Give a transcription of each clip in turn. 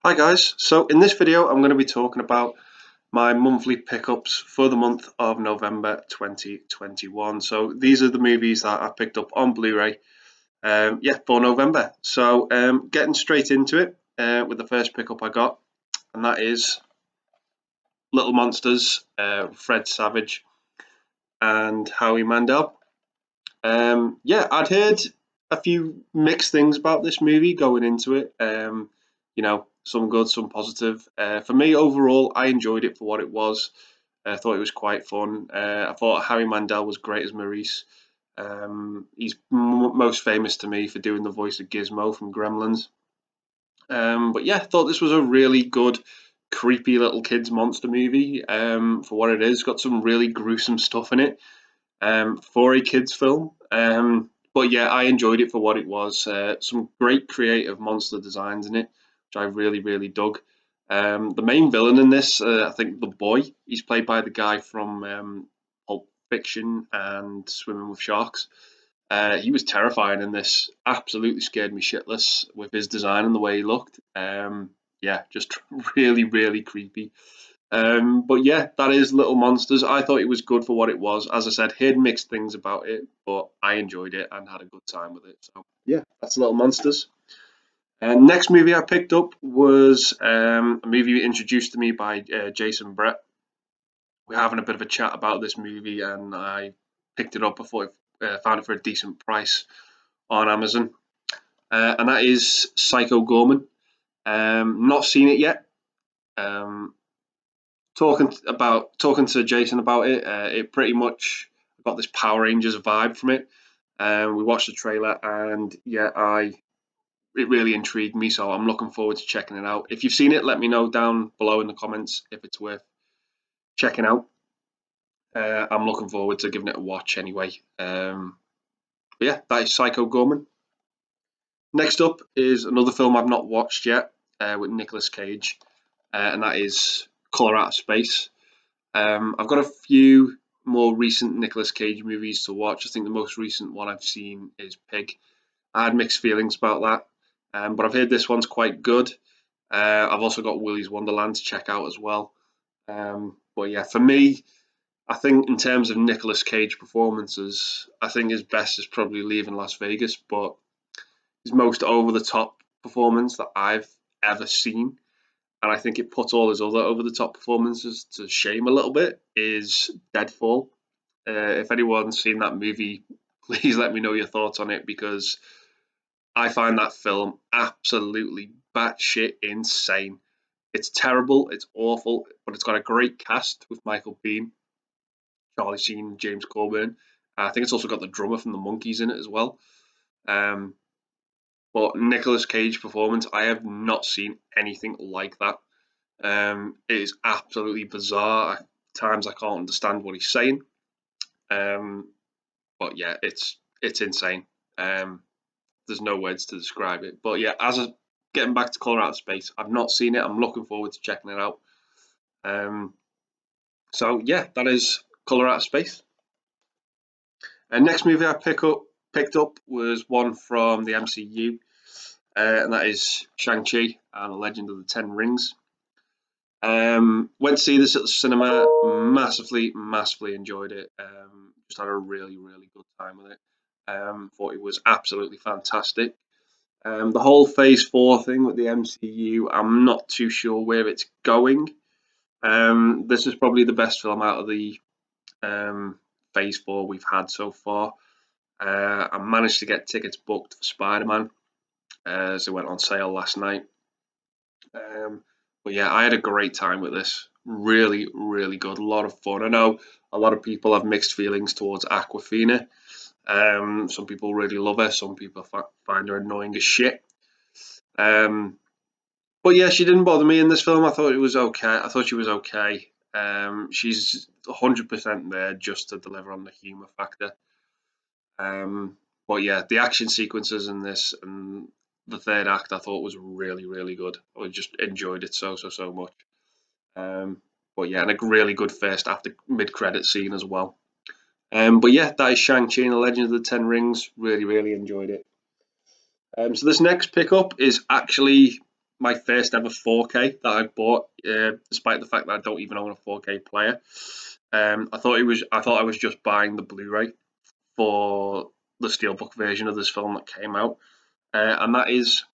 Hi guys, so in this video I'm going to be talking about my monthly pickups for the month of November 2021. So these are the movies that I picked up on Blu-ray for November. So getting straight into it with the first pickup I got, and that is Little Monsters, Fred Savage and Howie Mandel. I'd heard a few mixed things about this movie going into it. Some good, some positive. For me, overall, I enjoyed it for what it was. I thought it was quite fun. I thought Harry Mandel was great as Maurice. He's most famous to me for doing the voice of Gizmo from Gremlins. I thought this was a really good, creepy little kids monster movie for what it is. Got some really gruesome stuff in it for a kids film. I enjoyed it for what it was. Some great creative monster designs in it, which I really, really dug. The main villain in this, I think the boy, he's played by the guy from Pulp Fiction and Swimming with Sharks. He was terrifying in this. Absolutely scared me shitless with his design and the way he looked. Just really, really creepy. That is Little Monsters. I thought it was good for what it was. As I said, heard mixed things about it, but I enjoyed it and had a good time with it. So yeah, that's Little Monsters. And next movie I picked up was a movie introduced to me by Jason Brett. We're having a bit of a chat about this movie, and I picked it up. I thought found it for a decent price on Amazon, and that is Psycho Gorman. Not seen it yet. Um, talking to Jason about it, it pretty much got this Power Rangers vibe from it. We watched the trailer, and it really intrigued me. So I'm looking forward to checking it out. If you've seen it, let me know down below in the comments if it's worth checking out. I'm looking forward to giving it a watch anyway. That is Psycho Gorman. Next up is another film I've not watched yet with Nicolas Cage, and that is Color Out of Space. I've got a few more recent Nicolas Cage movies to watch. I think the most recent one I've seen is Pig. I had mixed feelings about that, but I've heard this one's quite good. I've also got Willy's Wonderland to check out as well. For me, I think in terms of Nicolas Cage performances, I think his best is probably Leaving Las Vegas, but his most over the top performance that I've ever seen, and I think it puts all his other over the top performances to shame a little bit, is Deadfall. If anyone's seen that movie, please let me know your thoughts on it because I find that film absolutely batshit insane. It's terrible, it's awful, but it's got a great cast with Michael Biehn, Charlie Sheen, James Coburn. I think it's also got the drummer from the Monkees in it as well. Um, but Nicolas Cage performance, I have not seen anything like that. It is absolutely bizarre. At times I can't understand what he's saying. Um, it's insane. There's no words to describe it. Getting back to Color Out of Space, I've not seen it. I'm looking forward to checking it out. That is Color Out of Space. And next movie I picked up was one from the MCU, and that is ShangChi and the Legend of the Ten Rings. Went to see this at the cinema, massively enjoyed it. Just had a really, really good time with it. Thought it was absolutely fantastic. The whole Phase 4 thing with the MCU, I'm not too sure where it's going. This is probably the best film out of the Phase 4 we've had so far. I managed to get tickets booked for Spider-Man as it went on sale last night. I had a great time with this. Really, really good. A lot of fun. I know a lot of people have mixed feelings towards Aquafina. Some people really love her. Some people find her annoying as shit. She didn't bother me in this film. I thought it was okay. I thought she was okay. She's 100% there just to deliver on the humor factor. The action sequences in this and the third act I thought was really, really good. I just enjoyed it so much. And a really good first after mid-credit scene as well. That is Shang-Chi and the Legend of the Ten Rings. Really, really enjoyed it. So this next pickup is actually my first ever 4K that I bought, despite the fact that I don't even own a 4K player. I thought I was just buying the Blu-ray for the steelbook version of this film that came out, and that is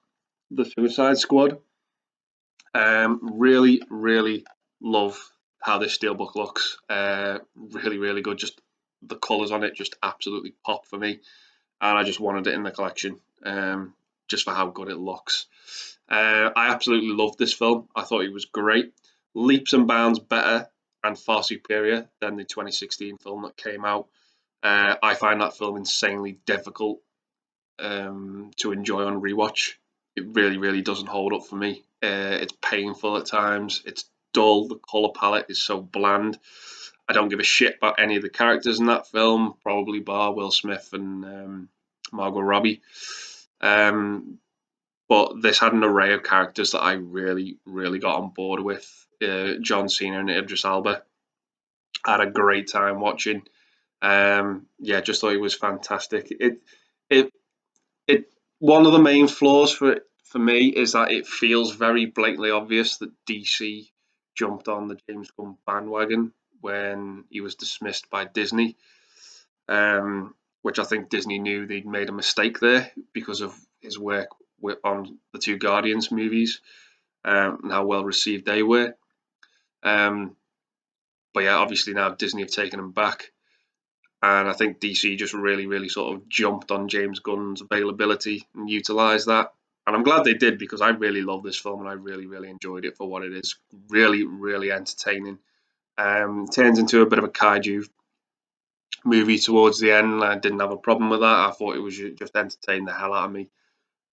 the Suicide Squad. Really, really love how this steelbook looks. Really, really good. Just the colours on it just absolutely pop for me, and I just wanted it in the collection, just for how good it looks. I absolutely loved this film. I thought it was great, leaps and bounds better and far superior than the 2016 film that came out. I find that film insanely difficult to enjoy on rewatch. It really, really doesn't hold up for me. It's painful at times. It's dull. The color palette is so bland. I don't give a shit about any of the characters in that film, probably bar Will Smith and Margot Robbie. But this had an array of characters that I really, really got on board with. John Cena and Idris Elba. I had a great time watching. Yeah, just thought it was fantastic. It it one of the main flaws for me is that it feels very blatantly obvious that DC jumped on the James Gunn bandwagon when he was dismissed by Disney, which I think Disney knew they'd made a mistake there because of his work on the two Guardians movies, and how well received they were. Um, but yeah, obviously now Disney have taken him back. And I think DC just really, really sort of jumped on James Gunn's availability and utilised that. And I'm glad they did, because I really love this film and I really, really enjoyed it for what it is. Really, really entertaining. Turns into a bit of a kaiju movie towards the end. I didn't have a problem with that. I thought it was just entertaining the hell out of me.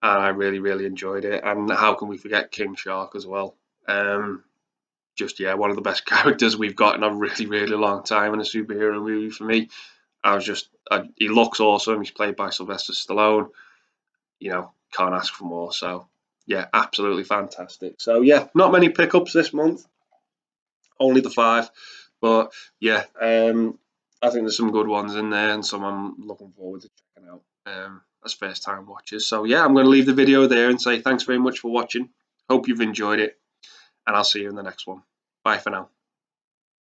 And I really, really enjoyed it. And how can we forget King Shark as well? Just, yeah, one of the best characters we've got in a really, really long time in a superhero movie for me. He looks awesome. He's played by Sylvester Stallone. Can't ask for more. So, yeah, absolutely fantastic. So, yeah, not many pickups this month, only the 5. But, yeah, I think there's some good ones in there and some I'm looking forward to checking out as first time watchers. So, yeah, I'm going to leave the video there and say thanks very much for watching. Hope you've enjoyed it, and I'll see you in the next one. Bye for now.